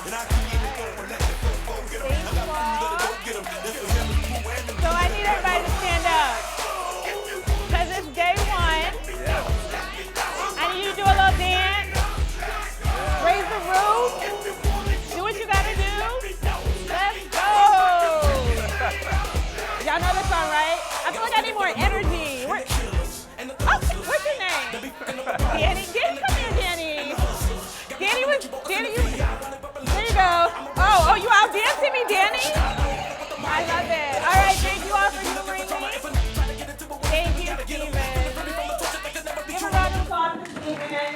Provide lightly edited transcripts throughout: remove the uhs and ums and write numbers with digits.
So I need everybody to stand up. Because it's day one. I need you to do a little dance. Raise the roof. Do what you gotta do. Let's go. Y'all know this song, right? I feel like I need more energy. What's your name? Danny. Danny, come here, Danny. Danny, there you go. Oh, you out dancing me, Danny? I love it. All right, thank you all for humoring me. Thank you, Steven. Give a round of applause to Steven.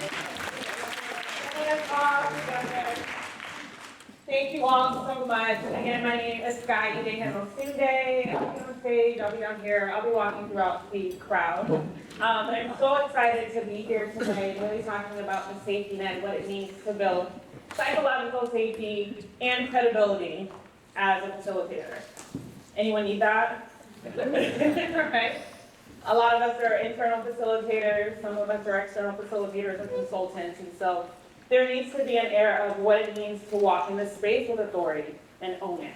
Thank you all so much. Again, my name is Skye Idehen-Osunde. I'll be on stage, I'll be down here, I'll be walking throughout the crowd. But I'm so excited to be here today, really talking about the safety net, what it means to build psychological safety and credibility as a facilitator. Anyone need that? Right? A lot of us are internal facilitators, some of us are external facilitators and consultants, and so there needs to be an air of what it means to walk in this space with authority and own it.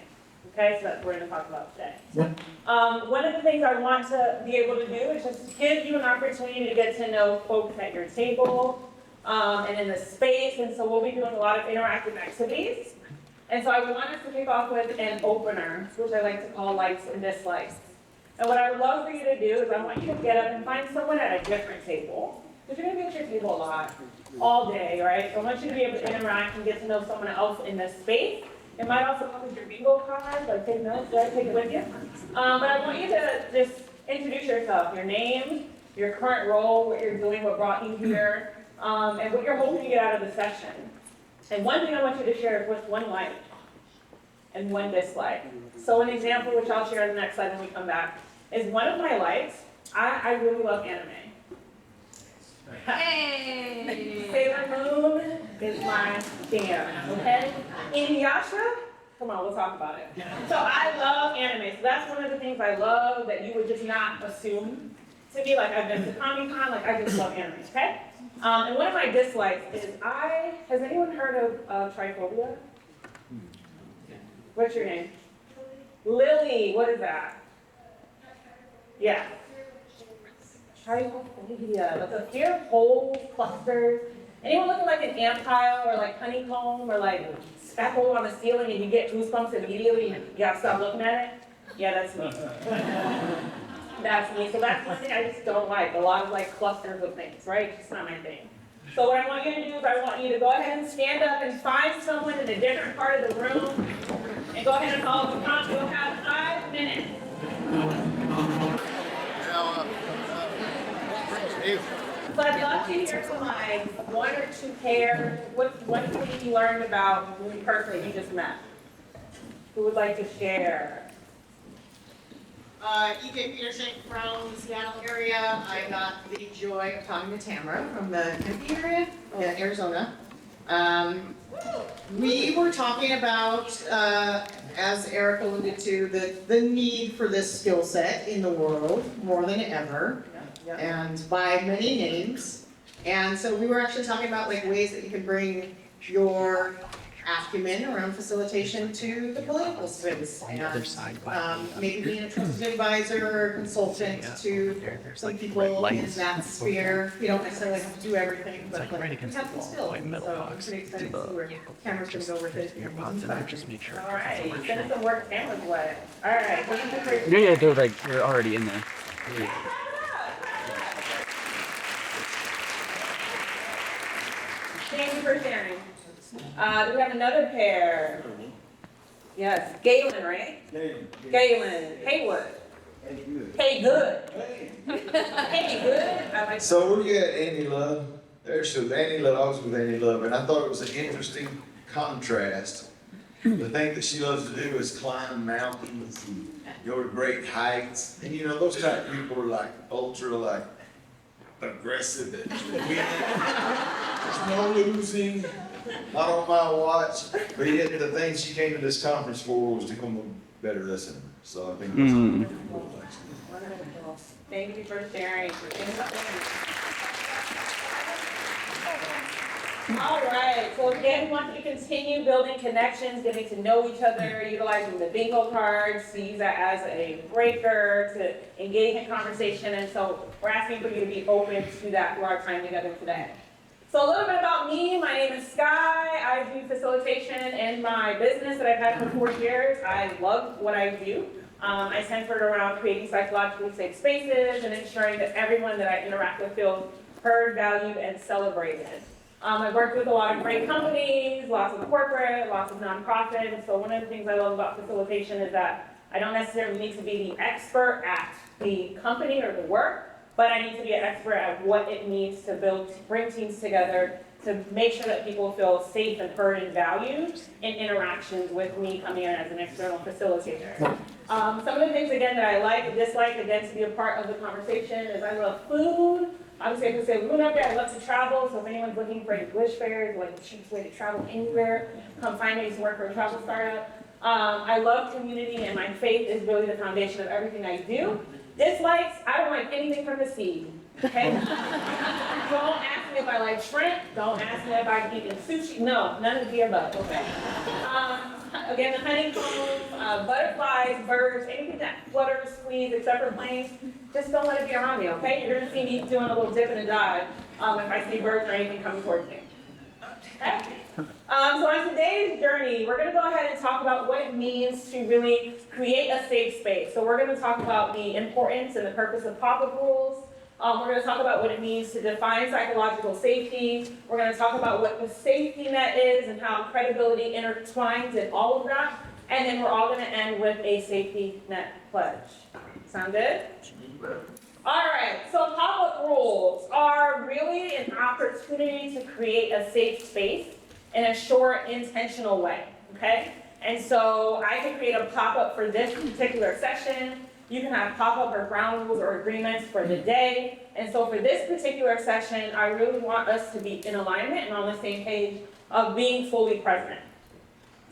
Okay, so that's what we're going to talk about today. One of the things I want to be able to do is just give you an opportunity to get to know folks at your table and in the space, and so we'll be doing a lot of interactive activities. And so I want us to kick off with an opener, which I like to call likes and dislikes. And what I would love for you to do is I want you to get up and find someone at a different table. Because you're going to be at your table a lot, all day, right? So I want you to be able to interact and get to know someone else in this space. It might also come with your bingo card, like take notes, right? Take it with you. But I want you to just introduce yourself, your name, your current role, what you're doing, what brought you here, and what you're hoping to get out of the session. And one thing I want you to share is what's one like and one dislike. So an example, which I'll share on the next slide when we come back, is one of my likes. I really love anime. Hey! Sailor Moon is my jam, okay? Inuyasha? Come on, we'll talk about it. So I love anime. So that's one of the things I love that you would just not assume to me. Like I've been to Comic-Con, like I just love anime, okay? And one of my dislikes is has anyone heard of triphobia? What's your name? Lily, what is that? Yeah. Triphobia, like a fear of holes, clusters. Anyone looking like an ant pile or like honeycomb or like speckle on the ceiling and you get goosebumps immediately and you gotta stop looking at it? Yeah, that's me. That's me. So that's one thing I just don't like. A lot of like clusters of things, right? It's not my thing. So what I want you to do is I want you to go ahead and stand up and find someone in a different part of the room and go ahead and follow the prompt. You'll have 5 minutes. So I'd love to hear from like 1 or 2 pairs. What's one thing you learned about the person you just met? Who would like to share? E.J. Peterson from the Seattle area. I got the joy of talking to Tamara from the Tempe area, Arizona. We were talking about, as Eric alluded to, the need for this skill set in the world more than ever, and by many names. And so we were actually talking about like ways that you can bring your acumen around facilitation to the political space, and maybe being a trusted advisor or consultant to some people in that sphere. You don't necessarily have to do everything, but like, you have some skills. So I'm pretty excited to see where Cameron's going to go with it. Just make sure. All right, send some work Cameron's way. All right, Yeah, they're like you're already in there. Thank you for sharing. Do we have another pair? Yes, Galen, right? Galen. Haywood. Hey, good. Hey, good. I like So we got Andy Love. There's Andy Love. I was with Andy Love, and I thought it was an interesting contrast. The thing that she loves to do is climb mountains and go to great heights. And you know, those type of people are like ultra like aggressive and winning. There's no losing. Not on my watch, but yet the thing she came to this conference for was to become a better listener. So I think that's cool. Thank you for sharing. All right, so again, we want you to continue building connections, getting to know each other, utilizing the bingo cards to use that as a breaker, to engage in conversation, and so we're asking for you to be open to that through our time together today. So a little bit about me, my name is Skye. I do facilitation in my business that I've had for 4 years. I love what I do. I centered around creating psychologically safe spaces and ensuring that everyone that I interact with feels heard, valued, and celebrated. I've worked with a lot of great companies, lots of corporate, lots of nonprofit, and so one of the things I love about facilitation is that I don't necessarily need to be the expert at the company or the work, but I need to be an expert at what it means to bring teams together, to make sure that people feel safe and heard and valued in interactions with me coming in as an external facilitator. Some of the things, again, that I like and dislike, again, to be a part of the conversation is I love food. Obviously, I can say food up there. I love to travel, so if anyone's looking for any wish fairs, like the cheapest way to travel anywhere, come find me to work for a travel startup. I love community, and my faith is really the foundation of everything I do. Dislikes, I don't like anything from the seed, okay? Don't ask me if I like shrimp. Don't ask me if I've eaten sushi. No, none of the above, okay? Again, the honeycombs, butterflies, birds, anything that flutters, flees, except for planes, just don't let it be around me, okay? You're gonna see me doing a little dip and a dive if I see birds or anything coming towards me. Okay? So on today's journey, we're going to go ahead and talk about what it means to really create a safe space. So we're going to talk about the importance and the purpose of pop-up rules. We're going to talk about what it means to define psychological safety. We're going to talk about what the safety net is and how credibility intertwines in all of that. And then we're all going to end with a safety net pledge. Sound good? All right, so pop-up rules are really an opportunity to create a safe space in a short, intentional way, okay? And so I can create a pop-up for this particular session. You can have pop-up or ground rules or agreements for the day. And so for this particular session, I really want us to be in alignment and on the same page of being fully present.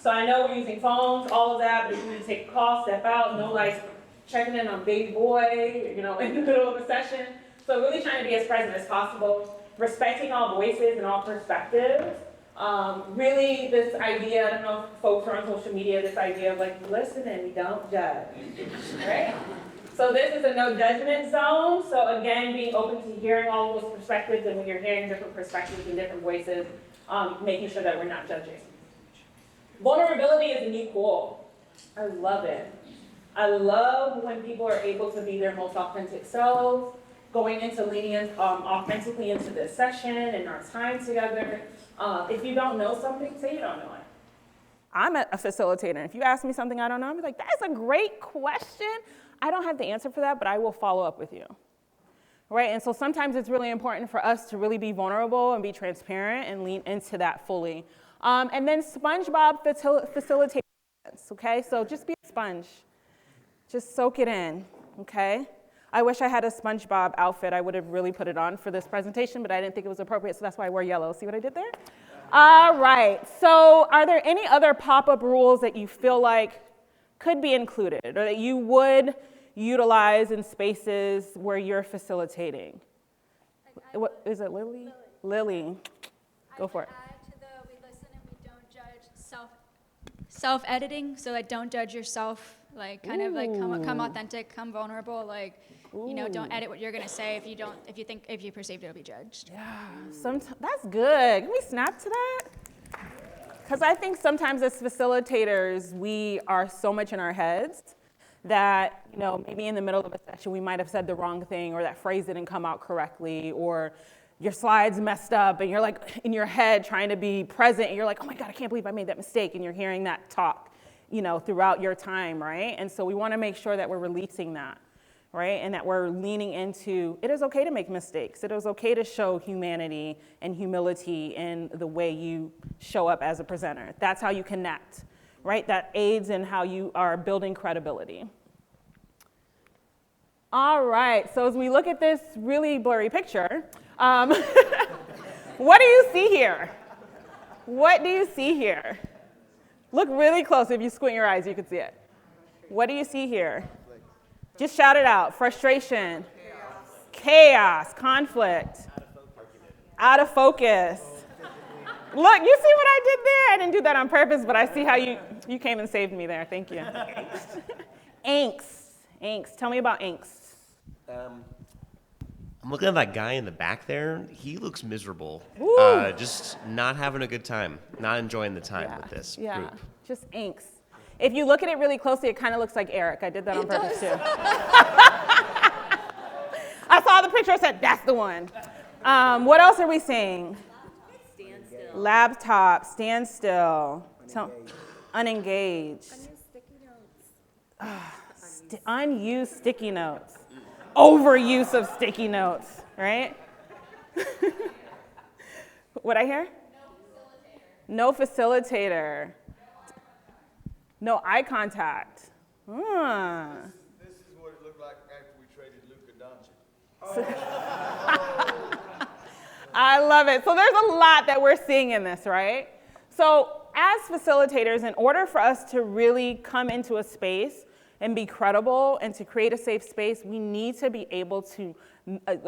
So I know we're using phones, all of that, but if you need to take a call, step out, no like checking in on baby boy, in the middle of a session. So really trying to be as present as possible, respecting all voices and all perspectives. Really this idea, I don't know if folks are on social media, this idea of like, listen and we don't judge, right? So this is a no judgment zone. So again, being open to hearing all those perspectives, and when you're hearing different perspectives and different voices, making sure that we're not judging. Vulnerability is a new cool. I love it. I love when people are able to be their most authentic selves, going into leaning authentically into this session and our time together. If you don't know something, say you don't know it. I'm a facilitator. If you ask me something I don't know, I'll be like, that's a great question. I don't have the answer for that, but I will follow up with you. Right? And so sometimes it's really important for us to really be vulnerable and be transparent and lean into that fully. And then SpongeBob facilitations, okay? So just be a sponge. Just soak it in, okay? I wish I had a SpongeBob outfit. I would have really put it on for this presentation, but I didn't think it was appropriate, so that's why I wear yellow. See what I did there? All right, so are there any other pop-up rules that you feel like could be included or that you would utilize in spaces where you're facilitating? What is it, Lily? Lily, go for it. Add to the we listen and we don't judge self-editing, so like don't judge yourself. Like kind of like come authentic, come vulnerable, like, don't edit what you're gonna say if you perceive it'll be judged. Yeah, that's good. Can we snap to that? Because I think sometimes as facilitators, we are so much in our heads that, maybe in the middle of a session, we might have said the wrong thing or that phrase didn't come out correctly or your slides messed up and you're like in your head trying to be present and you're like, oh my God, I can't believe I made that mistake, and you're hearing that talk. Throughout your time, right? And so we want to make sure that we're releasing that, right? And that we're leaning into, it is okay to make mistakes. It is okay to show humanity and humility in the way you show up as a presenter. That's how you connect, right? That aids in how you are building credibility. All right, so as we look at this really blurry picture, what do you see here? What do you see here? Look really close. If you squint your eyes, you can see it. What do you see here? Just shout it out. Frustration. Chaos. Conflict. Out of focus. Look, you see what I did there? I didn't do that on purpose, but I see how you came and saved me there. Thank you. Angst. Angst. Tell me about angst. I'm looking at that guy in the back there. He looks miserable. Just not having a good time. Not enjoying the time with this group. Just angst. If you look at it really closely, it kind of looks like Eric. I did that on purpose too. I saw the picture, I said, that's the one. What else are we seeing? Stand still. Laptop, stand still. Unengaged. Unused sticky notes. Overuse of sticky notes, right? What I hear? No facilitator. No eye contact. This is what it looked like after we traded Luka Doncic. I love it. So there's a lot that we're seeing in this, right? So as facilitators, in order for us to really come into a space and be credible and to create a safe space, we need to be able to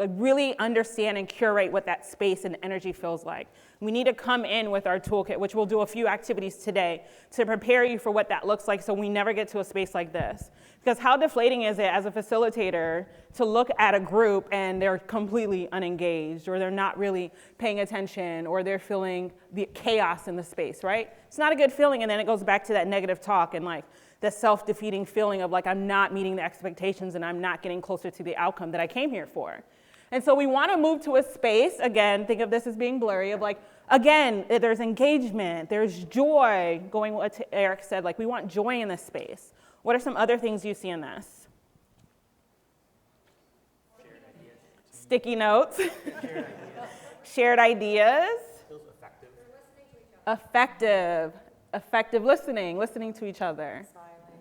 really understand and curate what that space and energy feels like. We need to come in with our toolkit, which we'll do a few activities today to prepare you for what that looks like so we never get to a space like this. Because how deflating is it as a facilitator to look at a group and they're completely unengaged, or they're not really paying attention, or they're feeling the chaos in the space, right? It's not a good feeling, and then it goes back to that negative talk and like the self-defeating feeling of like I'm not meeting the expectations and I'm not getting closer to the outcome that I came here for. And so we want to move to a space, again, think of this as being blurry, of like, again, there's engagement, there's joy, going what Eric said, like we want joy in this space. What are some other things you see in this? Shared ideas. Sticky notes. Shared ideas. Feels effective. Effective. Effective listening, listening to each other. Smiling.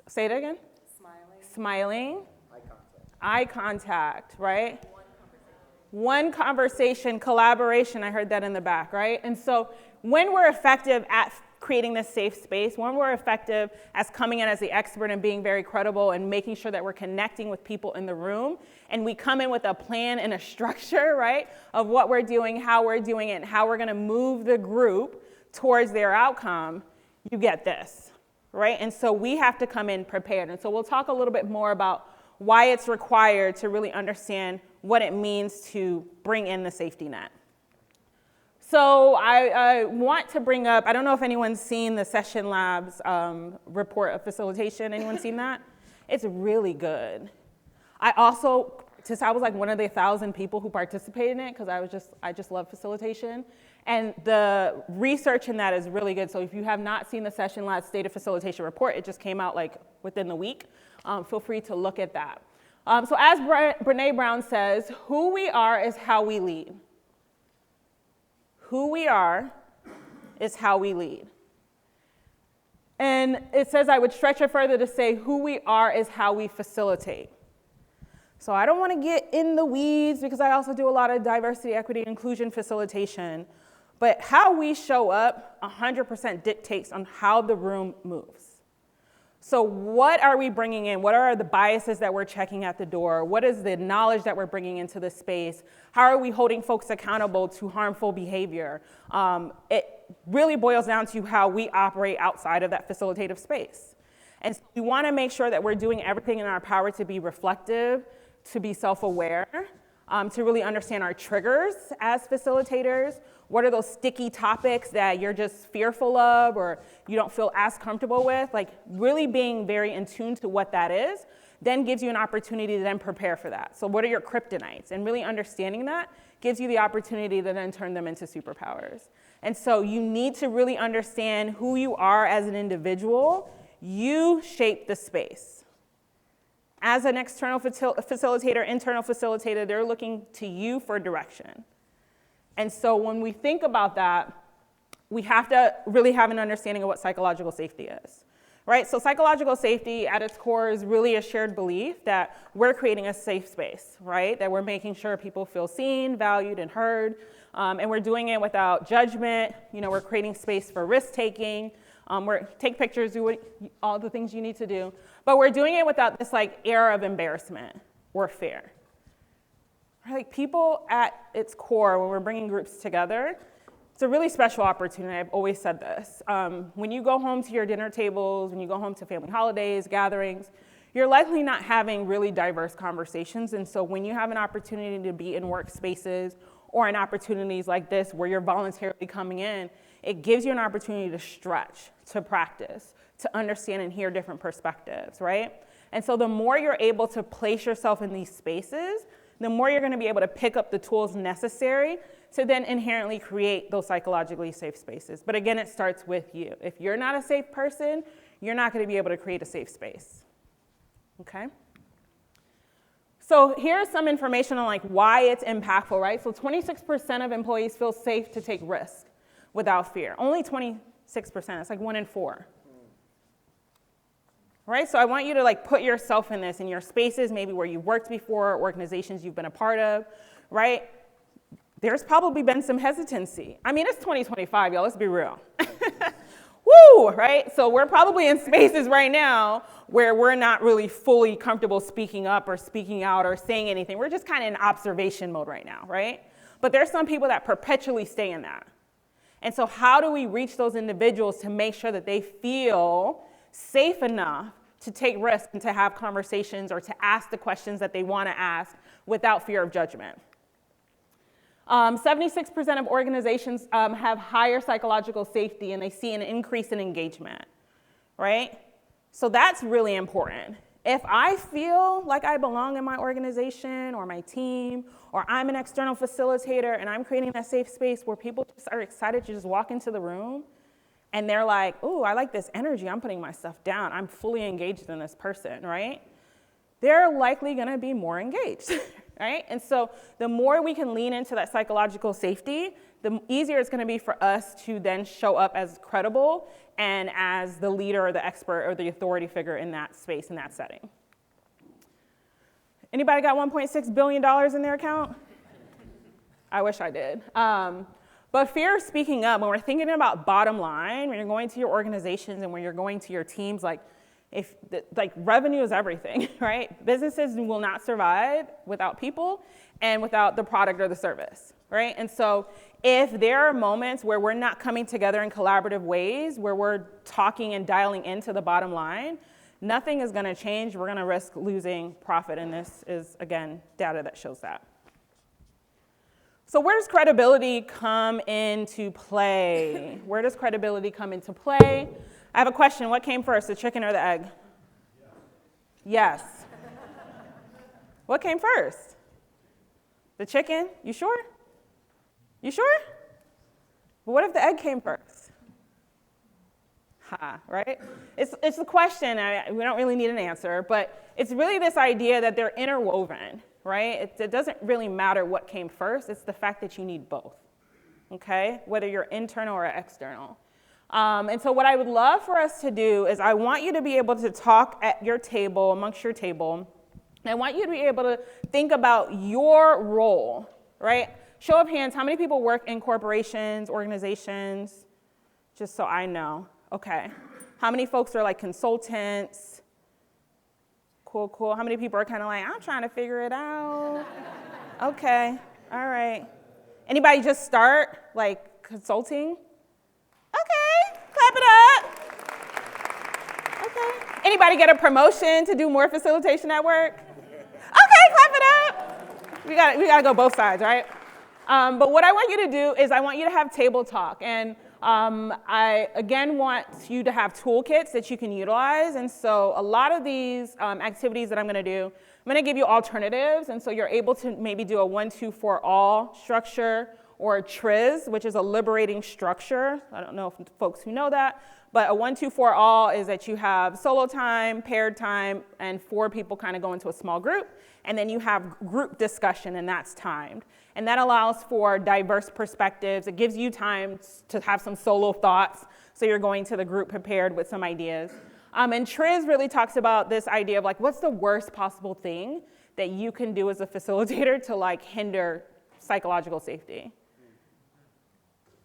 Say it again. Smiling. Smiling. Eye contact. Eye contact, right? One conversation, collaboration, I heard that in the back, right? And so when we're effective at creating this safe space, when we're effective as coming in as the expert and being very credible and making sure that we're connecting with people in the room, and we come in with a plan and a structure, right, of what we're doing, how we're doing it, and how we're gonna move the group towards their outcome, you get this, right? And so we have to come in prepared. And so we'll talk a little bit more about why it's required to really understand what it means to bring in the safety net. So I want to bring up, I don't know if anyone's seen the Session Lab's report of facilitation. Anyone seen that? It's really good. I also, since I was like one of the 1,000 people who participated in it, because I just love facilitation. And the research in that is really good. So if you have not seen the Session Lab State of Facilitation report, it just came out like within the week. Feel free to look at that. So as Brene Brown says, who we are is how we lead. Who we are is how we lead. And it says I would stretch it further to say who we are is how we facilitate. So I don't want to get in the weeds because I also do a lot of diversity, equity, inclusion facilitation. But how we show up 100% dictates on how the room moves. So what are we bringing in? What are the biases that we're checking at the door? What is the knowledge that we're bringing into the space? How are we holding folks accountable to harmful behavior? It really boils down to how we operate outside of that facilitative space. And so we want to make sure that we're doing everything in our power to be reflective, to be self-aware, to really understand our triggers as facilitators. What are those sticky topics that you're just fearful of or you don't feel as comfortable with? Like really being very in tune to what that is then gives you an opportunity to then prepare for that. So what are your kryptonites? And really understanding that gives you the opportunity to then turn them into superpowers. And so you need to really understand who you are as an individual. You shape the space. As an external facilitator, internal facilitator, they're looking to you for direction. And so when we think about that, we have to really have an understanding of what psychological safety is, right? So psychological safety at its core is really a shared belief that we're creating a safe space, right? That we're making sure people feel seen, valued, and heard. And we're doing it without judgment. You know, we're creating space for risk-taking. Take pictures, do all the things you need to do. But we're doing it without this like air of embarrassment or fear. Like people at its core, when we're bringing groups together, It's a really special opportunity. I've always said this. When you go home to your dinner tables, when you go home to family holidays, gatherings, you're likely not having really diverse conversations. And so when you have an opportunity to be in workspaces or in opportunities like this where you're voluntarily coming in, it gives you an opportunity to stretch, to practice, to understand and hear different perspectives, right? And so the more you're able to place yourself in these spaces, the more you're going to be able to pick up the tools necessary to then inherently create those psychologically safe spaces. But again, it starts with you. If you're not a safe person, you're not going to be able to create a safe space. Okay? So here's some information on like why it's impactful, right? So 26% of employees feel safe to take risk without fear. Only 26%. It's like 1 in 4. Right? So I want you to like put yourself in this, in your spaces, maybe where you've worked before, organizations you've been a part of, right? There's probably been some hesitancy. I mean, it's 2025, y'all, let's be real. Woo, right? So we're probably in spaces right now where we're not really fully comfortable speaking up or speaking out or saying anything. We're just kind of in observation mode right now, right? But there's some people that perpetually stay in that. And so how do we reach those individuals to make sure that they feel safe enough to take risks and to have conversations or to ask the questions that they want to ask without fear of judgment? 76% of organizations have higher psychological safety, and they see an increase in engagement, right? So that's really important. If I feel like I belong in my organization or my team, or I'm an external facilitator and I'm creating that safe space where people just are excited to just walk into the room and they're like, ooh, I like this energy, I'm putting my stuff down, I'm fully engaged in this person, right? They're likely gonna be more engaged, right? And so the more we can lean into that psychological safety, the easier it's gonna be for us to then show up as credible and as the leader or the expert or the authority figure in that space, in that setting. Anybody got $1.6 billion in their account? I wish I did. But fear of speaking up, when we're thinking about bottom line, when you're going to your organizations and when you're going to your teams, like revenue is everything, right? Businesses will not survive without people and without the product or the service, right? And so if there are moments where we're not coming together in collaborative ways, where we're talking and dialing into the bottom line, nothing is gonna change. We're gonna risk losing profit, and this is, again, data that shows that. So where does credibility come into play? Where does credibility come into play? I have a question. What came first, the chicken or the egg? Yes. What came first? The chicken? You sure? You sure? But what if the egg came first? Right? It's a question. We don't really need an answer, but it's really this idea that they're interwoven, right? It doesn't really matter what came first. It's the fact that you need both, okay? Whether you're internal or external. And so what I would love for us to do is I want you to be able to talk at your table, amongst your table. And I want you to be able to think about your role, right? Show of hands, how many people work in corporations, organizations? Just so I know. Okay. How many folks are like consultants? Cool, cool. How many people are kind of like, I'm trying to figure it out? Okay. All right. Anybody just start like consulting? Okay, clap it up. Okay. Anybody get a promotion to do more facilitation at work? Okay, clap it up. We gotta go both sides, right? But what I want you to do is I want you to have table talk. And I, again, want you to have toolkits that you can utilize. And so a lot of these activities that I'm gonna do, I'm gonna give you alternatives. And so you're able to maybe do a 1, 2, 4 all structure, or a TRIZ, which is a liberating structure. I don't know if folks who know that, but a 1, 2, 4 all is that you have solo time, paired time, and 4 people kind of go into a small group, and then you have group discussion, and that's timed. And that allows for diverse perspectives. It gives you time to have some solo thoughts, so you're going to the group prepared with some ideas. And TRIZ really talks about this idea of like, what's the worst possible thing that you can do as a facilitator to like hinder psychological safety?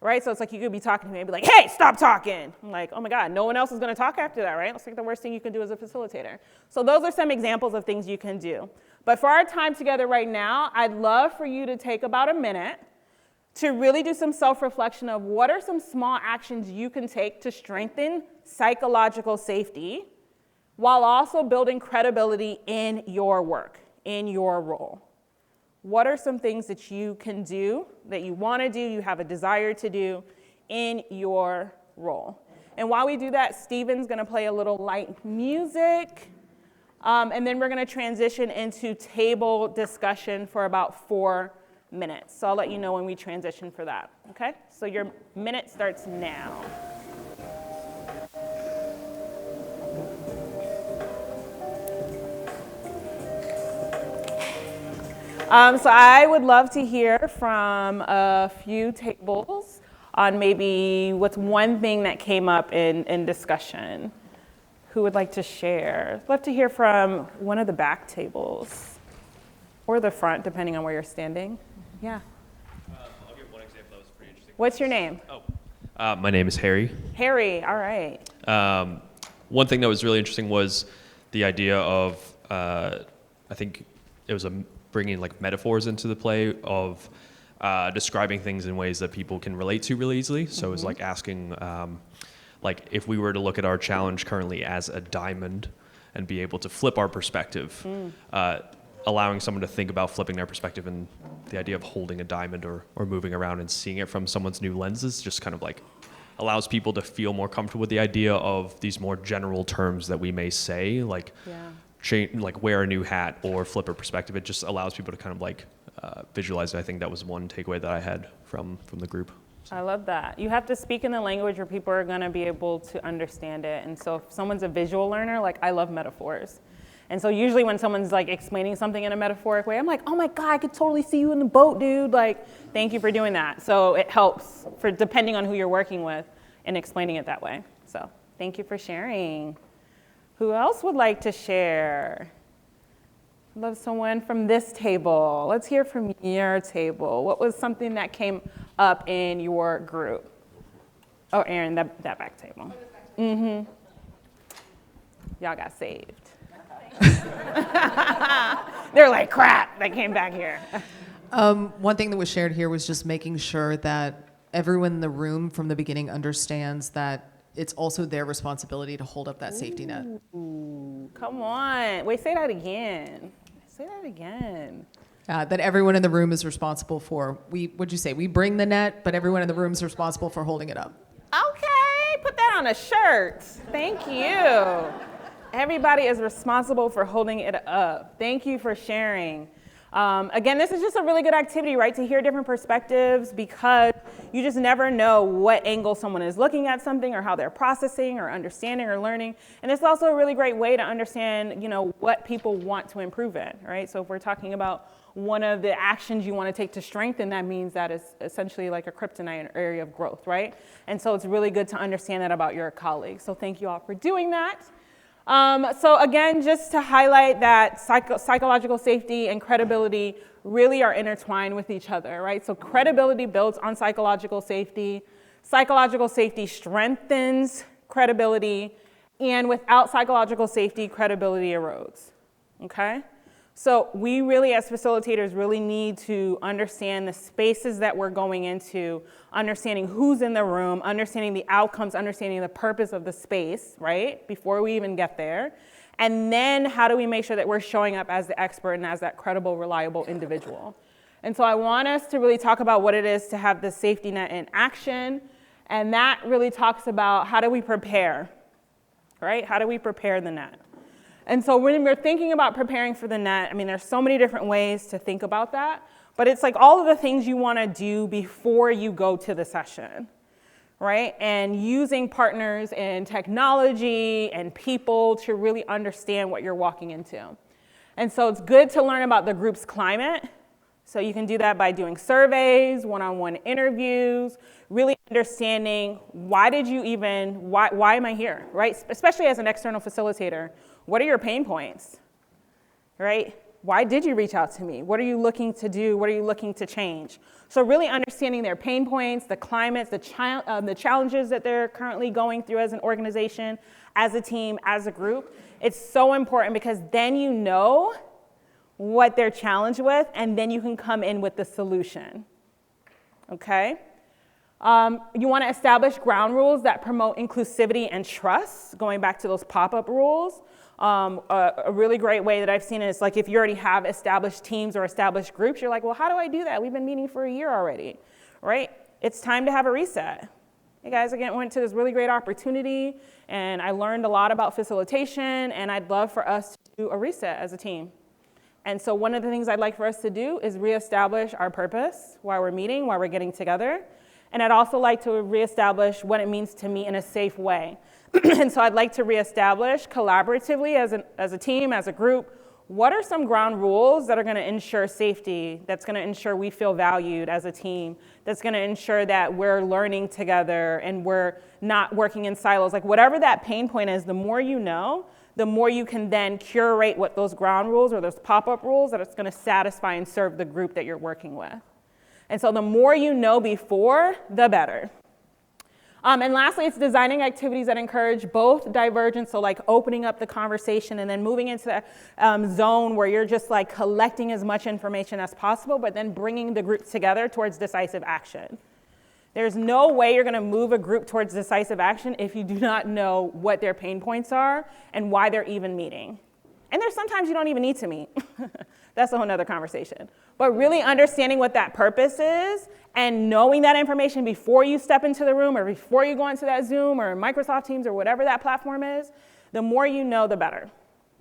Right? So it's like you could be talking to me and be like, hey, stop talking. I'm like, oh my God, no one else is gonna talk after that, right? That's like the worst thing you can do as a facilitator. So those are some examples of things you can do. But for our time together right now, I'd love for you to take about a minute to really do some self-reflection of what are some small actions you can take to strengthen psychological safety while also building credibility in your work, in your role. What are some things that you can do, that you want to do, you have a desire to do in your role? And while we do that, Steven's going to play a little light music, and then we're going to transition into table discussion for about 4 minutes. So I'll let you know when we transition for that, okay? So your minute starts now. So I would love to hear from a few tables on maybe what's one thing that came up in discussion. Who would like to share? I'd love to hear from one of the back tables or the front, depending on where you're standing. Yeah. I'll give one example that was pretty interesting. What's your name? My name is Harry. Harry, all right. One thing that was really interesting was the idea of, I think it was bringing like metaphors into the play of describing things in ways that people can relate to really easily. So it was like asking, like if we were to look at our challenge currently as a diamond and be able to flip our perspective, allowing someone to think about flipping their perspective, and the idea of holding a diamond or moving around and seeing it from someone's new lenses just kind of like allows people to feel more comfortable with the idea of these more general terms that we may say, like change, like wear a new hat or flip a perspective. It just allows people to kind of like visualize it. I think that was one takeaway that I had from the group. I love that. You have to speak in the language where people are going to be able to understand it. And so if someone's a visual learner, like I love metaphors. And so usually when someone's like explaining something in a metaphoric way, I'm like, oh my God, I could totally see you in the boat, dude. Like, thank you for doing that. So it helps for depending on who you're working with and explaining it that way. So thank you for sharing. Who else would like to share? I'd love someone from this table. Let's hear from your table. What was something that came up in your group? Oh, Aaron, that back table. Mm-hmm. Y'all got saved. They're like, crap, they came back here. One thing that was shared here was just making sure that everyone in the room from the beginning understands that it's also their responsibility to hold up that safety net. Ooh, come on. Wait, say that again. Say that again. That everyone in the room is responsible for, what'd you say? We bring the net, but everyone in the room is responsible for holding it up. Okay, put that on a shirt. Thank you. Everybody is responsible for holding it up. Thank you for sharing. Again, this is just a really good activity, right? To hear different perspectives, because you just never know what angle someone is looking at something or how they're processing or understanding or learning. And it's also a really great way to understand, what people want to improve in, right? So if we're talking about one of the actions you want to take to strengthen, that means that is essentially like a kryptonite area of growth, right? And so it's really good to understand that about your colleagues. So thank you all for doing that. So again, just to highlight that psychological safety and credibility really are intertwined with each other, right? So credibility builds on psychological safety. Psychological safety strengthens credibility. And without psychological safety, credibility erodes, okay? So we really, as facilitators, really need to understand the spaces that we're going into, understanding who's in the room, understanding the outcomes, understanding the purpose of the space, right, before we even get there. And then how do we make sure that we're showing up as the expert and as that credible, reliable individual? And so I want us to really talk about what it is to have the safety net in action. And that really talks about how do we prepare, right? How do we prepare the net? And so when we're thinking about preparing for the net, there's so many different ways to think about that, but it's like all of the things you want to do before you go to the session, right? And using partners and technology and people to really understand what you're walking into. And so it's good to learn about the group's climate. So you can do that by doing surveys, one-on-one interviews, really understanding why am I here, right? Especially as an external facilitator. What are your pain points, right? Why did you reach out to me? What are you looking to do? What are you looking to change? So really understanding their pain points, the climates, the challenges that they're currently going through as an organization, as a team, as a group. It's so important because then you know what they're challenged with, and then you can come in with the solution. okay? You want to establish ground rules that promote inclusivity and trust, going back to those pop-up rules. A really great way that I've seen it is like if you already have established teams or established groups, you're like, well, how do I do that? We've been meeting for a year already, right? It's time to have a reset. Hey guys, again, went to this really great opportunity and I learned a lot about facilitation and I'd love for us to do a reset as a team. And so one of the things I'd like for us to do is reestablish our purpose, why we're meeting, why we're getting together. And I'd also like to reestablish what it means to meet in a safe way. And so I'd like to reestablish collaboratively as a team, as a group, what are some ground rules that are going to ensure safety, that's going to ensure we feel valued as a team, that's going to ensure that we're learning together and we're not working in silos. Like whatever that pain point is, the more you know, the more you can then curate what those ground rules or those pop-up rules that it's going to satisfy and serve the group that you're working with. And so the more you know before, the better. And lastly, it's designing activities that encourage both divergence, so like opening up the conversation and then moving into that zone where you're just like collecting as much information as possible, but then bringing the group together towards decisive action. There's no way you're going to move a group towards decisive action if you do not know what their pain points are and why they're even meeting. And there's sometimes you don't even need to meet. That's a whole nother conversation. But really understanding what that purpose is and knowing that information before you step into the room or before you go into that Zoom or Microsoft Teams or whatever that platform is, the more you know, the better.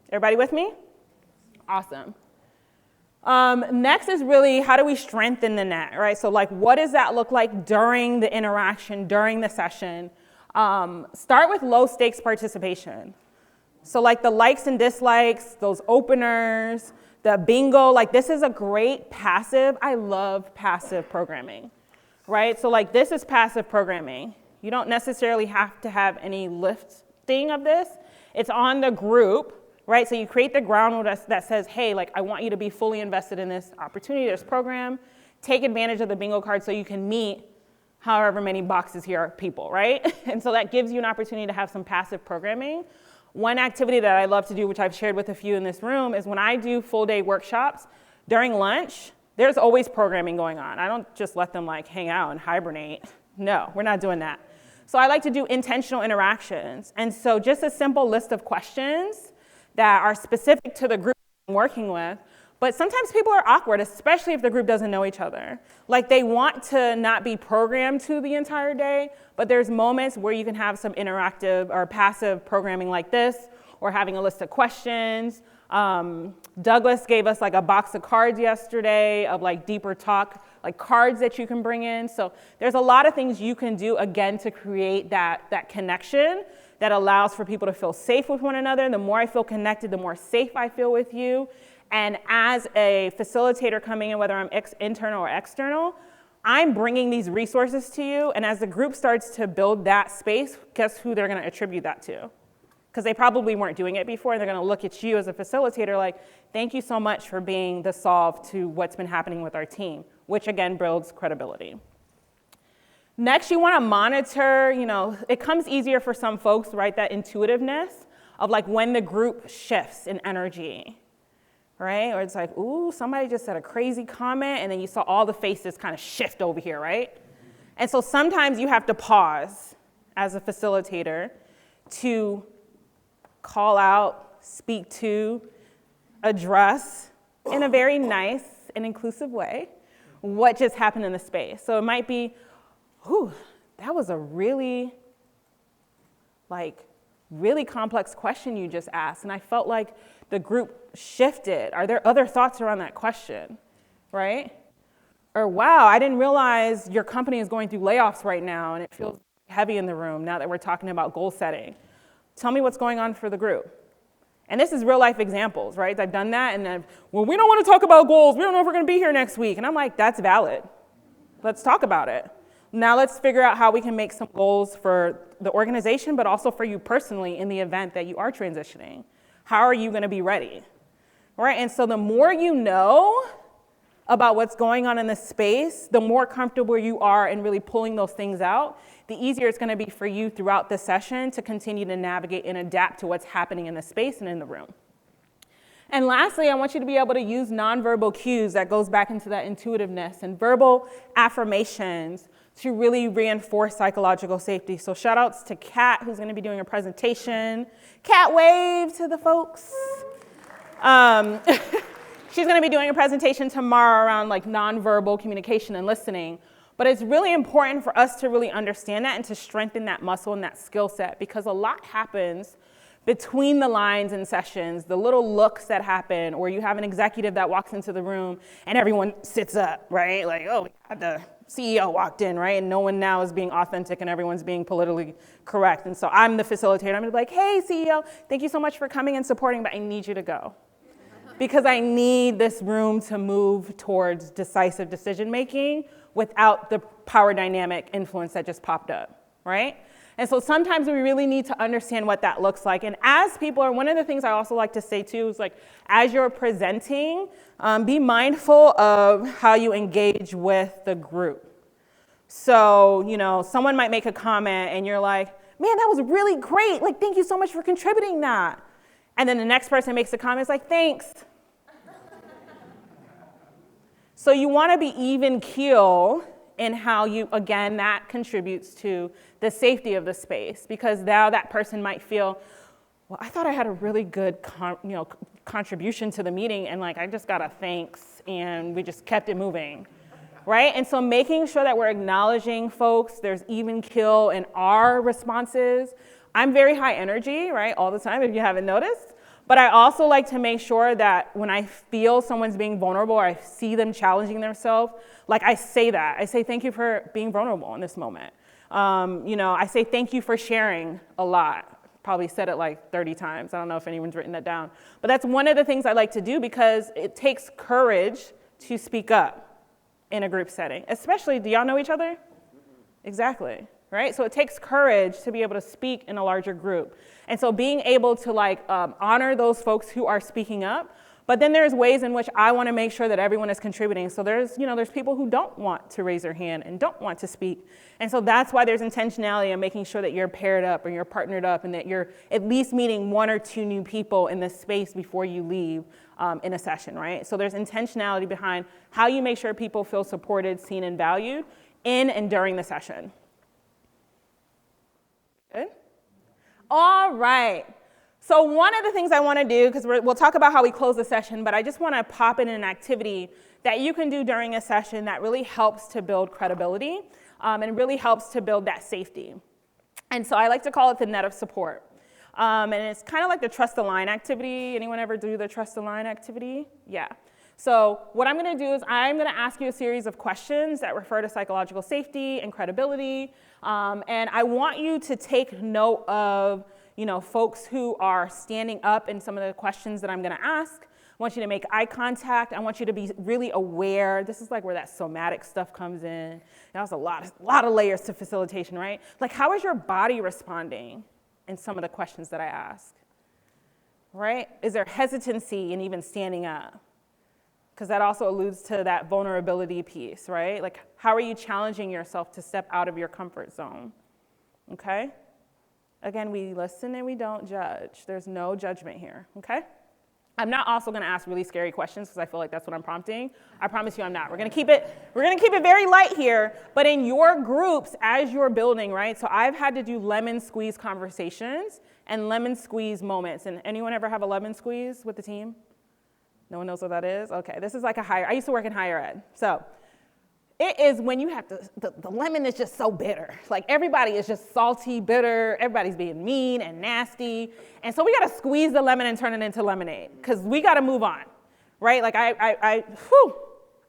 Everybody with me? Awesome. Next is really how do we strengthen the net, right? So like what does that look like during the interaction, during the session? Start with low stakes participation. So like the likes and dislikes, those openers, the bingo, like this is a great passive, I love passive programming, right? So like this is passive programming. You don't necessarily have to have any lifting of this. It's on the group, right? So you create the ground rule that says, hey, like I want you to be fully invested in this opportunity, this program. Take advantage of the bingo card so you can meet however many boxes here are people, right? And so that gives you an opportunity to have some passive programming. One activity that I love to do, which I've shared with a few in this room, is when I do full day workshops, during lunch, there's always programming going on. I don't just let them like hang out and hibernate. No, we're not doing that. So I like to do intentional interactions. And so just a simple list of questions that are specific to the group I'm working with. But sometimes people are awkward, especially if the group doesn't know each other. Like they want to not be programmed to the entire day, but there's moments where you can have some interactive or passive programming like this, or having a list of questions. Douglas gave us like a box of cards yesterday of like deeper talk, like cards that you can bring in. So there's a lot of things you can do, again, to create that connection that allows for people to feel safe with one another. The more I feel connected, the more safe I feel with you. And as a facilitator coming in, whether I'm internal or external, I'm bringing these resources to you. And as the group starts to build that space, guess who they're going to attribute that to? Because they probably weren't doing it before. And they're going to look at you as a facilitator like, thank you so much for being the solve to what's been happening with our team, which again builds credibility. Next, you want to monitor, it comes easier for some folks, right, that intuitiveness of like when the group shifts in energy. Right? Or it's like, ooh, somebody just said a crazy comment, and then you saw all the faces kind of shift over here, right? And so sometimes you have to pause as a facilitator to call out, speak to, address in a very nice and inclusive way what just happened in the space. So it might be, ooh, that was a really complex question you just asked, and I felt like the group shifted. Are there other thoughts around that question, right? Or wow, I didn't realize your company is going through layoffs right now and it feels heavy in the room now that we're talking about goal setting. Tell me what's going on for the group. And this is real life examples, right? I've done that and then, well, we don't want to talk about goals. We don't know if we're going to be here next week. And I'm like, that's valid. Let's talk about it. Now let's figure out how we can make some goals for the organization, but also for you personally in the event that you are transitioning. How are you going to be ready? Right? And so the more you know about what's going on in the space, the more comfortable you are in really pulling those things out, the easier it's going to be for you throughout the session to continue to navigate and adapt to what's happening in the space and in the room. And lastly, I want you to be able to use nonverbal cues that goes back into that intuitiveness and verbal affirmations to really reinforce psychological safety. So shout outs to Kat, who's gonna be doing a presentation. Kat, wave to the folks. She's gonna be doing a presentation tomorrow around like nonverbal communication and listening. But it's really important for us to really understand that and to strengthen that muscle and that skill set, because a lot happens between the lines in sessions, the little looks that happen, or you have an executive that walks into the room and everyone sits up, right? Like, oh, the CEO walked in, right? And no one now is being authentic and everyone's being politically correct. And so I'm the facilitator. I'm gonna be like, hey, CEO, thank you so much for coming and supporting, but I need you to go. Because I need this room to move towards decisive decision-making without the power dynamic influence that just popped up, right? And so sometimes we really need to understand what that looks like. And as people are, one of the things I also like to say too is like, as you're presenting, be mindful of how you engage with the group. So, you know, someone might make a comment and you're like, man, that was really great. Like, thank you so much for contributing that. And then the next person makes a comment, it's like, thanks. So you want to be even keel in how you, again, that contributes to the safety of the space, because now that person might feel, well, I thought I had a really good contribution to the meeting, and like I just got a thanks, and we just kept it moving, right? And so making sure that we're acknowledging folks, there's even keel in our responses. I'm very high energy, right, all the time, if you haven't noticed. But I also like to make sure that when I feel someone's being vulnerable or I see them challenging themselves, like I say that. I say, thank you for being vulnerable in this moment. You know, I say, thank you for sharing a lot. Probably said it like 30 times. I don't know if anyone's written that down. But that's one of the things I like to do, because it takes courage to speak up in a group setting. Especially, do y'all know each other? Exactly. Right? So it takes courage to be able to speak in a larger group. And so being able to like honor those folks who are speaking up, but then there's ways in which I want to make sure that everyone is contributing. So there's people who don't want to raise their hand and don't want to speak. And so that's why there's intentionality in making sure that you're paired up or you're partnered up and that you're at least meeting one or two new people in this space before you leave in a session, right? So there's intentionality behind how you make sure people feel supported, seen, and valued in and during the session. Good? All right. So one of the things I want to do, because we'll talk about how we close the session, but I just want to pop in an activity that you can do during a session that really helps to build credibility and really helps to build that safety. And so I like to call it the net of support. And it's kind of like the trust the line activity. Anyone ever do the trust the line activity? Yeah. So what I'm going to do is I'm going to ask you a series of questions that refer to psychological safety and credibility. And I want you to take note of, folks who are standing up in some of the questions that I'm going to ask. I want you to make eye contact. I want you to be really aware. This is like where that somatic stuff comes in. That's a lot of layers to facilitation, right? Like, how is your body responding in some of the questions that I ask, right? Is there hesitancy in even standing up? Because that also alludes to that vulnerability piece, right? Like, how are you challenging yourself to step out of your comfort zone? Okay? Again, we listen and we don't judge. There's no judgment here, okay? I'm not also going to ask really scary questions because I feel like that's what I'm prompting. I promise you I'm not. We're going to keep it very light here, but in your groups as you're building, right? So I've had to do lemon squeeze conversations and lemon squeeze moments. And anyone ever have a lemon squeeze with the team? No one knows what that is? Okay, this is like I used to work in higher ed. So it is when you have the lemon is just so bitter. Like everybody is just salty, bitter, everybody's being mean and nasty. And so we gotta squeeze the lemon and turn it into lemonade because we gotta move on, right? Like I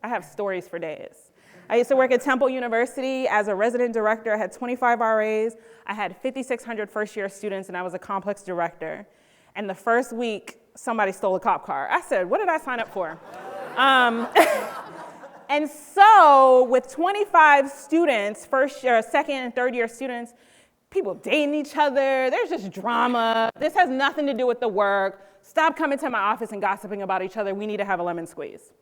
have stories for days. I used to work at Temple University as a resident director. I had 25 RAs. I had 5,600 first-year students, and I was a complex director. And the first week, somebody stole a cop car. I said, what did I sign up for? And so with 25 students, first year, second and third year students, people dating each other, there's just drama. This has nothing to do with the work. Stop coming to my office and gossiping about each other. We need to have a lemon squeeze.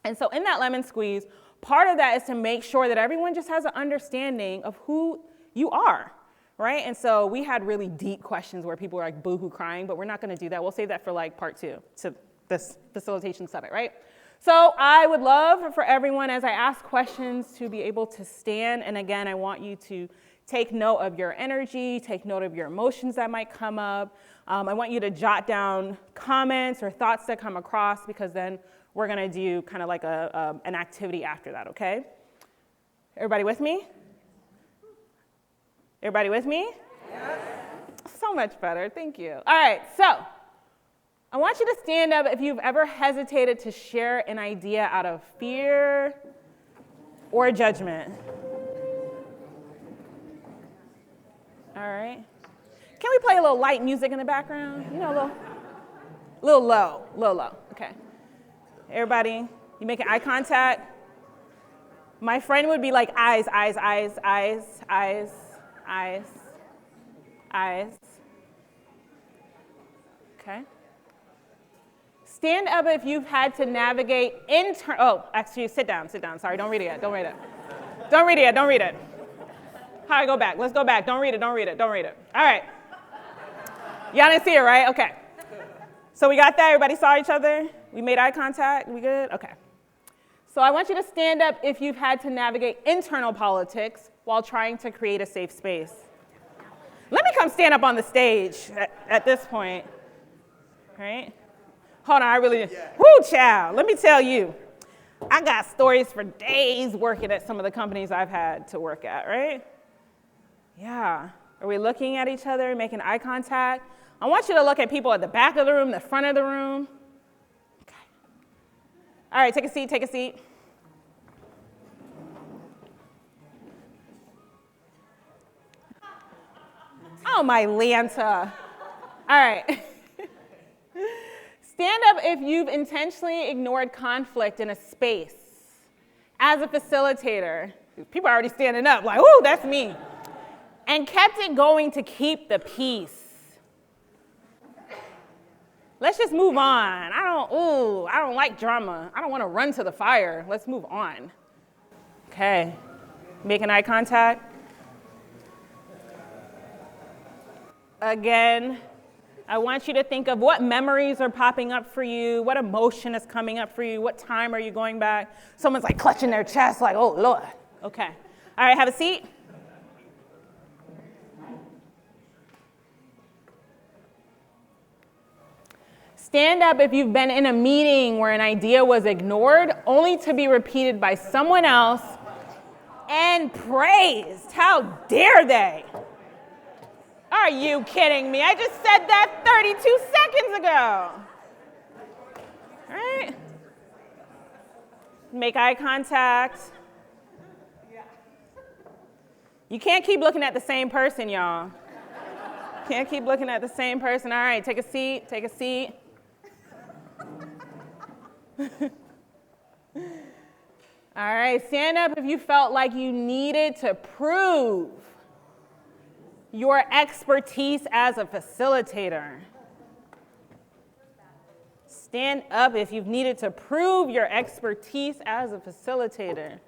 And so in that lemon squeeze, part of that is to make sure that everyone just has an understanding of who you are. Right? And so we had really deep questions where people were like boohoo crying, but we're not going to do that. We'll save that for like part 2 to this Facilitation Summit, right? So I would love for everyone, as I ask questions, to be able to stand. And again, I want you to take note of your energy, take note of your emotions that might come up. I want you to jot down comments or thoughts that come across, because then we're gonna do kind of like an activity after that, okay? Everybody with me? Everybody with me? Yes. So much better, thank you. All right, so I want you to stand up if you've ever hesitated to share an idea out of fear or judgment. All right. Can we play a little light music in the background? You know, a little low, okay. Everybody, you making eye contact? My friend would be like, eyes. Okay. Stand up if you've had to navigate actually, sit down. Sorry, don't read it yet. Don't read it. How do I go back? Let's go back. Don't read it. All right. Y'all didn't see it, right? Okay. So we got that. Everybody saw each other? We made eye contact? We good? Okay. So I want you to stand up if you've had to navigate internal politics while trying to create a safe space. Let me come stand up on the stage at this point. Right? Hold on, whoo, child, let me tell you. I got stories for days working at some of the companies I've had to work at, right? Yeah. Are we looking at each other, making eye contact? I want you to look at people at the back of the room, the front of the room. Okay. All right, take a seat. Oh, my Lanta. All right. Stand up if you've intentionally ignored conflict in a space as a facilitator. People are already standing up like, ooh, that's me. And kept it going to keep the peace. Let's just move on. I don't like drama. I don't want to run to the fire. Let's move on. Okay. Making eye contact. Again, I want you to think of what memories are popping up for you, what emotion is coming up for you, what time are you going back? Someone's like clutching their chest like, oh, Lord. Okay. All right, have a seat. Stand up if you've been in a meeting where an idea was ignored only to be repeated by someone else and praised. How dare they? Are you kidding me? I just said that 32 seconds ago. All right. Make eye contact. You can't keep looking at the same person, y'all. Can't keep looking at the same person. All right, take a seat. All right, stand up if you felt like you needed to prove your expertise as a facilitator. Stand up if you've needed to prove your expertise as a facilitator.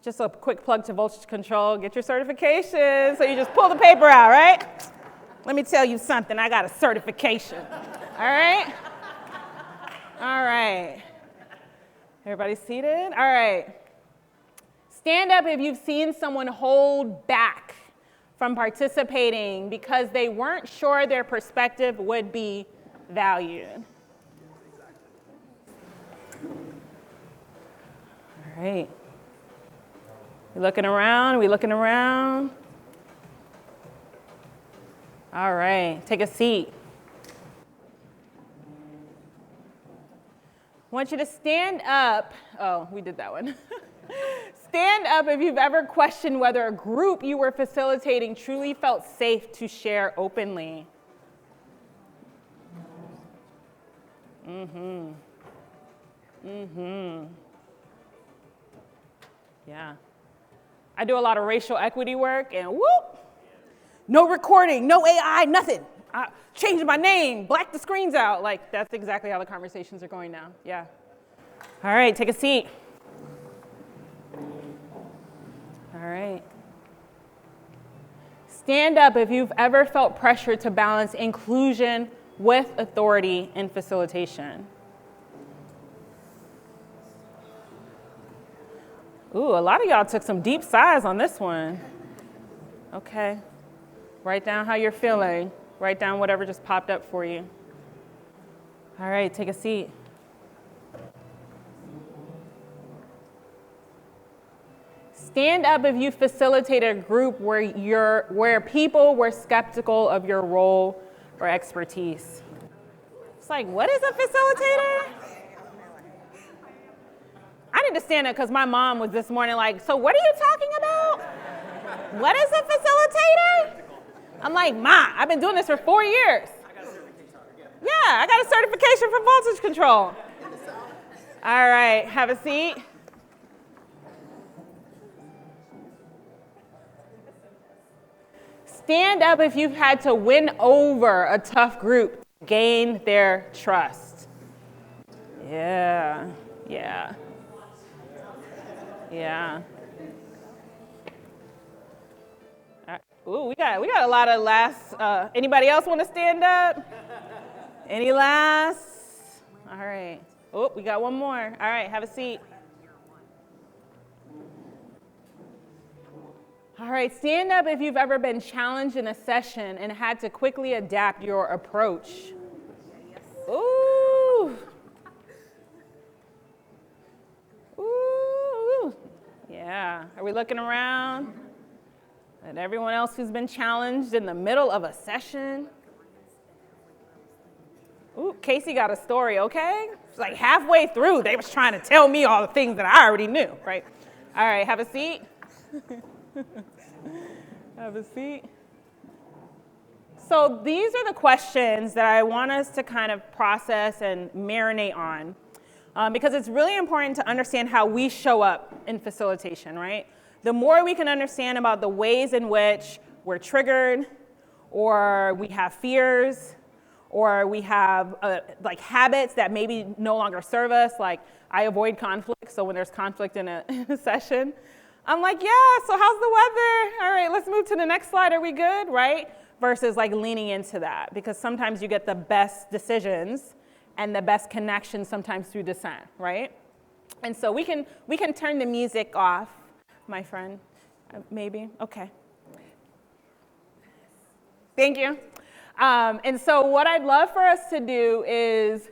Just a quick plug to voltage control. Get your certification. So you just pull the paper out, right? Let me tell you something. I got a certification. All right? All right. Everybody seated? All right. Stand up if you've seen someone hold back from participating because they weren't sure their perspective would be valued. All right. We looking around? All right, take a seat. I want you to stand up. Oh, we did that one. Stand up if you've ever questioned whether a group you were facilitating truly felt safe to share openly. Yeah. I do a lot of racial equity work, and whoop, no recording, no AI, nothing. I changed my name, blacked the screens out. Like, that's exactly how the conversations are going now. Yeah. All right, take a seat. All right. Stand up if you've ever felt pressure to balance inclusion with authority in facilitation? Ooh, a lot of y'all took some deep sighs on this one. Okay. Write down how you're feeling. Write down whatever just popped up for you. All right, take a seat. Stand up if you facilitated a group where people were skeptical of your role or expertise. It's like, what is a facilitator? I need to stand up because my mom was this morning like, so what are you talking about? What is a facilitator? I'm like, Ma, I've been doing this for 4 years. Yeah, I got a certification for voltage control. All right, have a seat. Stand up if you've had to win over a tough group, gain their trust. Yeah. Ooh, we got a lot of last. Anybody else want to stand up? Any last? All right. Oh, we got one more. All right, have a seat. All right, stand up if you've ever been challenged in a session and had to quickly adapt your approach. Ooh. Yeah. Are we looking around at everyone else who's been challenged in the middle of a session? Ooh, Casey got a story, okay? It's like halfway through, they was trying to tell me all the things that I already knew, right? All right, have a seat. Have a seat. So these are the questions that I want us to kind of process and marinate on, because it's really important to understand how we show up in facilitation, right? The more we can understand about the ways in which we're triggered, or we have fears, or we have like habits that maybe no longer serve us, like I avoid conflict, so when there's conflict in a session, I'm like, yeah, so how's the weather? All right, let's move to the next slide, are we good, right? Versus like leaning into that, because sometimes you get the best decisions and the best connections sometimes through dissent, right? And so we can turn the music off, my friend, maybe, okay. Thank you. And so what I'd love for us to do is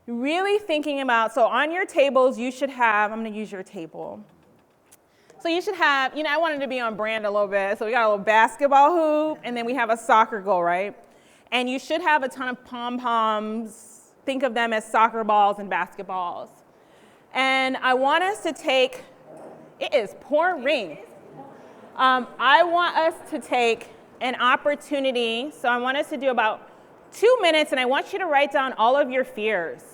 really thinking about, so on your tables you should have, I'm gonna use your table. So you should have, I wanted to be on brand a little bit, so we got a little basketball hoop, and then we have a soccer goal, right? And you should have a ton of pom-poms. Think of them as soccer balls and basketballs. And I want us to take, it is pouring. I want us to take an opportunity, so I want us to do about 2 minutes, and I want you to write down all of your fears.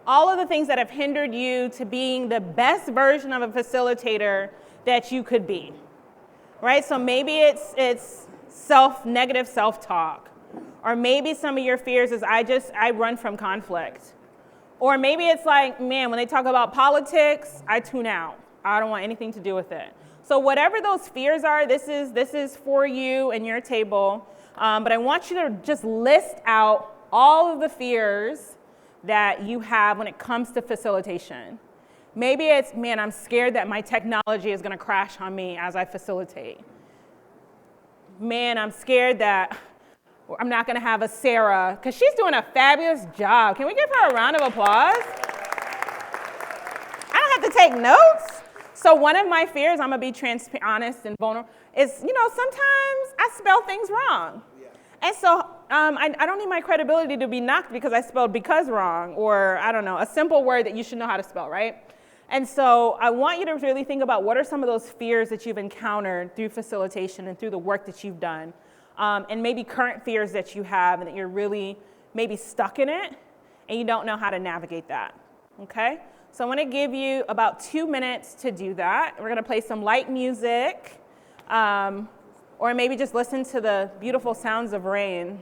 All of the things that have hindered you to being the best version of a facilitator that you could be, right? So maybe it's negative self-talk, or maybe some of your fears is I run from conflict, or maybe it's like, man, when they talk about politics, I tune out. I don't want anything to do with it. So whatever those fears are, this is for you and your table, but I want you to just list out all of the fears that you have when it comes to facilitation. Maybe it's, man, I'm scared that my technology is gonna crash on me as I facilitate. Man, I'm scared that I'm not gonna have a Sarah, because she's doing a fabulous job. Can we give her a round of applause? I don't have to take notes. So one of my fears, I'm gonna be honest and vulnerable, is, sometimes I spell things wrong. And so I don't need my credibility to be knocked because I spelled because wrong, or I don't know, a simple word that you should know how to spell, right? And so I want you to really think about what are some of those fears that you've encountered through facilitation and through the work that you've done, and maybe current fears that you have and that you're really maybe stuck in it and you don't know how to navigate that, okay? So I want to give you about 2 minutes to do that. We're going to play some light music. Or maybe just listen to the beautiful sounds of rain.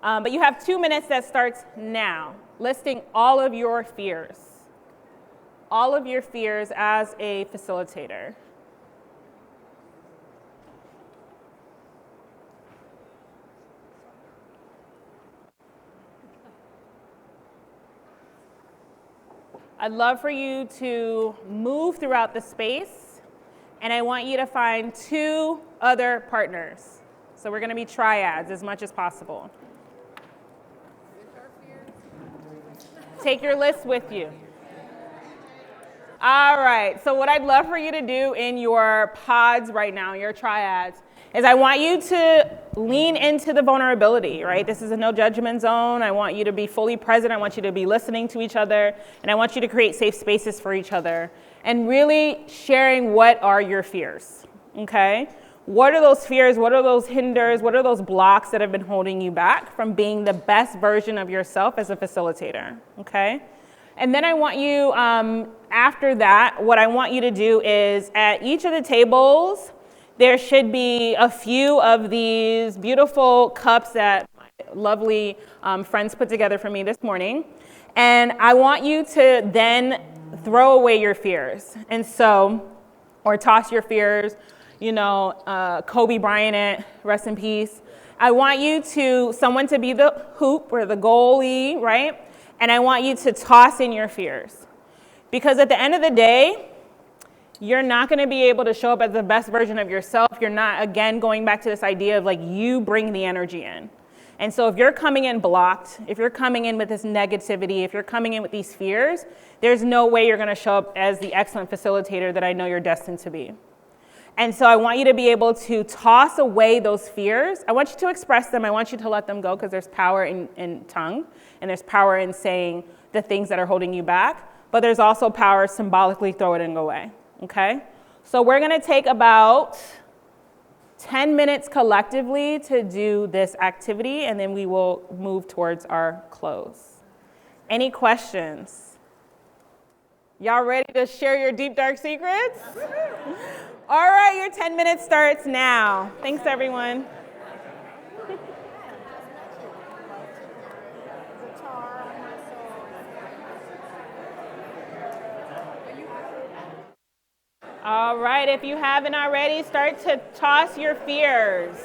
But you have 2 minutes that starts now, listing all of your fears as a facilitator. I'd love for you to move throughout the space, and I want you to find 2 other partners. So we're gonna be triads as much as possible. Take your list with you. All right, so what I'd love for you to do in your pods right now, your triads, is I want you to lean into the vulnerability, right? This is a no judgment zone. I want you to be fully present. I want you to be listening to each other, and I want you to create safe spaces for each other and really sharing what are your fears, okay? What are those fears? What are those hinders? What are those blocks that have been holding you back from being the best version of yourself as a facilitator, okay? And then I want you, after that, what I want you to do is at each of the tables, there should be a few of these beautiful cups that my lovely friends put together for me this morning. And I want you to then throw away your fears. And so, or toss your fears, you know, Kobe Bryant, rest in peace. I want you to, someone to be the hoop or the goalie, right? And I want you to toss in your fears. Because at the end of the day, you're not going to be able to show up as the best version of yourself. You're not, again, going back to this idea of like you bring the energy in. And so if you're coming in blocked, if you're coming in with this negativity, if you're coming in with these fears, there's no way you're going to show up as the excellent facilitator that I know you're destined to be. And so I want you to be able to toss away those fears. I want you to express them. I want you to let them go because there's power in tongue and there's power in saying the things that are holding you back. But there's also power symbolically throw it and go away. Okay? So we're going to take about 10 minutes collectively to do this activity, and then we will move towards our close. Any questions? Y'all ready to share your deep, dark secrets? All right, your 10 minutes starts now. Thanks, everyone. All right, if you haven't already, start to toss your fears.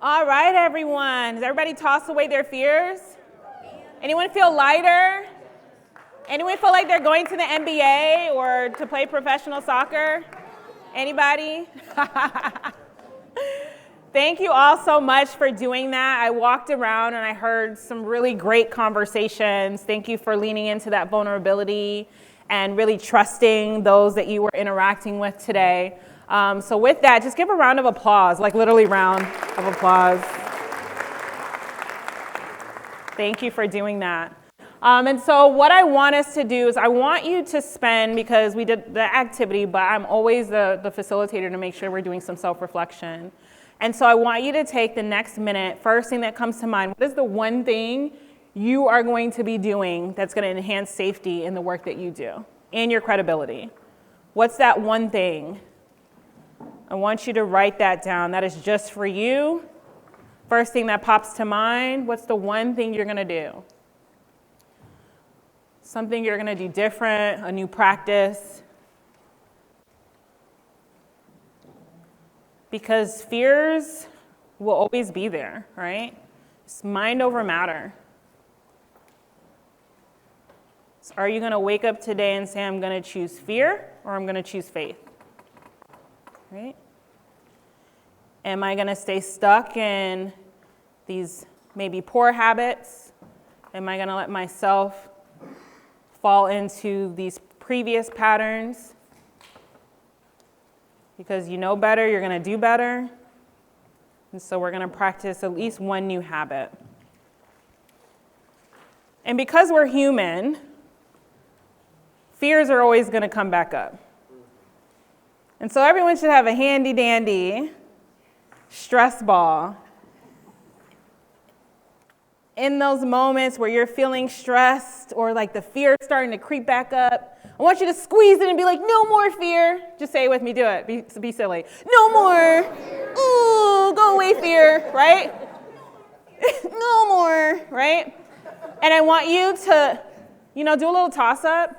All right, everyone. Does everybody toss away their fears? Anyone feel lighter? Anyone feel like they're going to the NBA or to play professional soccer? Anybody? Thank you all so much for doing that. I walked around and I heard some really great conversations. Thank you for leaning into that vulnerability and really trusting those that you were interacting with today. So with that, just give a round of applause, like literally round of applause. Thank you for doing that. And so what I want us to do is I want you to spend, because we did the activity, but I'm always the facilitator to make sure we're doing some self-reflection. And so I want you to take the next minute, first thing that comes to mind, what is the one thing you are going to be doing that's going to enhance safety in the work that you do and your credibility? What's that one thing? I want you to write that down. That is just for you. First thing that pops to mind, what's the one thing you're going to do? Something you're going to do different, a new practice. Because fears will always be there, right? It's mind over matter. So are you going to wake up today and say, I'm going to choose fear or I'm going to choose faith? Right? Am I going to stay stuck in these maybe poor habits? Am I going to let myself fall into these previous patterns? Because you know better, you're going to do better. And so we're going to practice at least one new habit. And because we're human, fears are always going to come back up. And so everyone should have a handy dandy stress ball. In those moments where you're feeling stressed or like the fear is starting to creep back up, I want you to squeeze it and be like, no more fear. Just say it with me, do it, be silly. No more. Ooh, go away fear, right? No more, right? And I want you to do a little toss-up.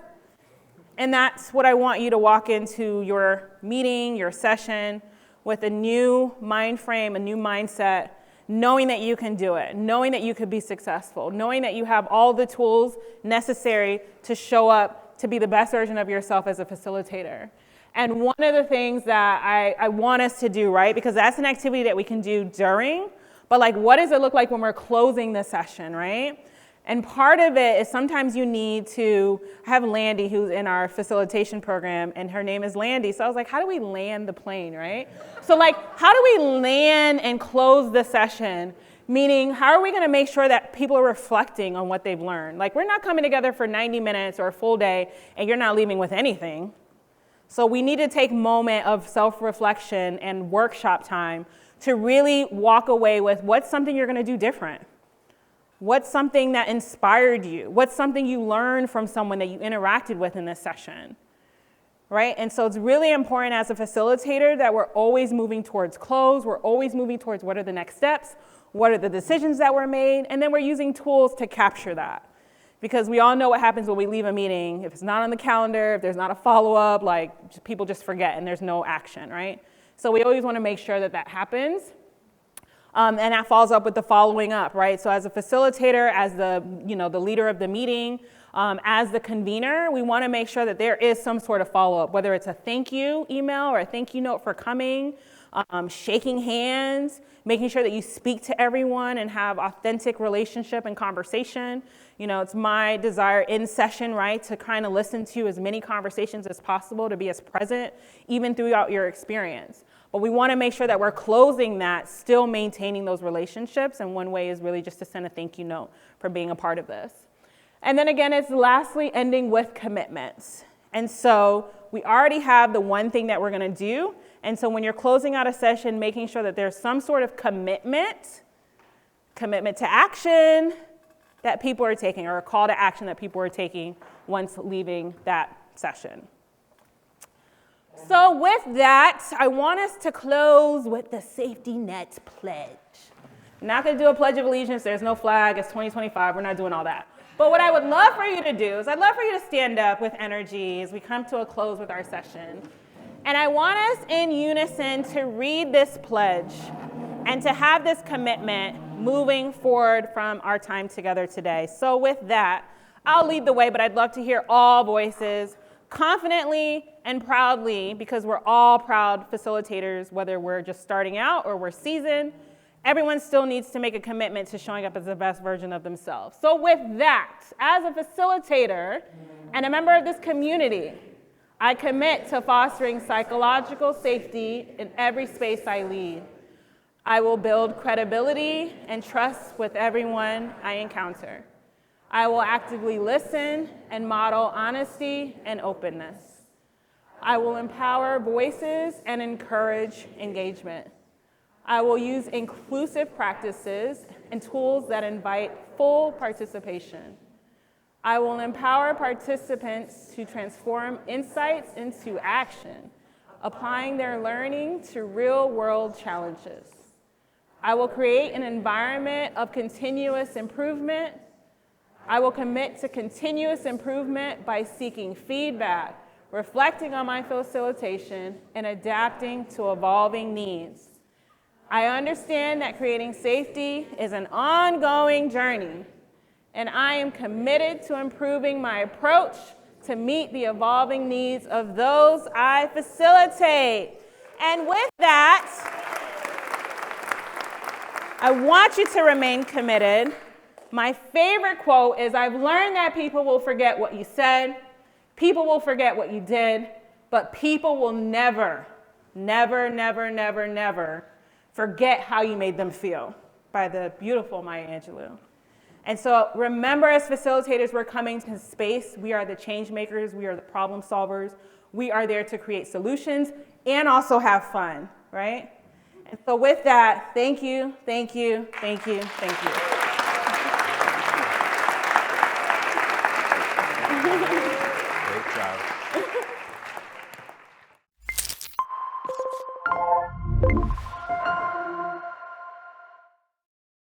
And that's what I want you to walk into your meeting, your session, with a new mind frame, a new mindset, knowing that you can do it, knowing that you could be successful, knowing that you have all the tools necessary to show up to be the best version of yourself as a facilitator. And one of the things that I want us to do, right, because that's an activity that we can do during, but like, what does it look like when we're closing the session, right? And part of it is sometimes you need to have Landy, who's in our facilitation program, and her name is Landy. So I was like, how do we land the plane, right? So like, how do we land and close the session? Meaning, how are we going to make sure that people are reflecting on what they've learned? Like, we're not coming together for 90 minutes or a full day, and you're not leaving with anything. So we need to take a moment of self-reflection and workshop time to really walk away with what's something you're going to do different. What's something that inspired you? What's something you learned from someone that you interacted with in this session, right? And so it's really important as a facilitator that we're always moving towards close. We're always moving towards what are the next steps, what are the decisions that were made, and then we're using tools to capture that. Because we all know what happens when we leave a meeting. If it's not on the calendar, if there's not a follow-up, like people just forget and there's no action, right? So we always want to make sure that that happens. And that follows up with the following up, right? So as a facilitator, as the leader of the meeting, as the convener, we want to make sure that there is some sort of follow-up, whether it's a thank you email or a thank you note for coming, shaking hands, making sure that you speak to everyone and have authentic relationship and conversation. It's my desire in session, right, to kind of listen to as many conversations as possible, to be as present even throughout your experience. But we want to make sure that we're closing that, still maintaining those relationships. And one way is really just to send a thank you note for being a part of this. And then again, it's lastly ending with commitments. And so we already have the one thing that we're going to do. And so when you're closing out a session, making sure that there's some sort of commitment to action that people are taking, or a call to action that people are taking once leaving that session. So with that, I want us to close with the safety net pledge. I'm not going to do a pledge of allegiance. There's no flag. It's 2025. We're not doing all that. But what I would love for you to do is I'd love for you to stand up with energy as we come to a close with our session. And I want us in unison to read this pledge and to have this commitment moving forward from our time together today. So with that, I'll lead the way, but I'd love to hear all voices confidently and proudly, because we're all proud facilitators, whether we're just starting out or we're seasoned. Everyone still needs to make a commitment to showing up as the best version of themselves. So with that, as a facilitator and a member of this community, I commit to fostering psychological safety in every space I lead. I will build credibility and trust with everyone I encounter. I will actively listen and model honesty and openness. I will empower voices and encourage engagement. I will use inclusive practices and tools that invite full participation. I will empower participants to transform insights into action, applying their learning to real-world challenges. I will create an environment of continuous improvement. I will commit to continuous improvement by seeking feedback, reflecting on my facilitation, and adapting to evolving needs. I understand that creating safety is an ongoing journey, and I am committed to improving my approach to meet the evolving needs of those I facilitate. And with that, I want you to remain committed. My favorite quote is, I've learned that people will forget what you said, people will forget what you did, but people will never, never, never, never, never forget how you made them feel, by the beautiful Maya Angelou. And so remember, as facilitators, we're coming to space. We are the change makers. We are the problem solvers. We are there to create solutions and also have fun, right? And so with that, thank you, thank you, thank you, thank you. Great job.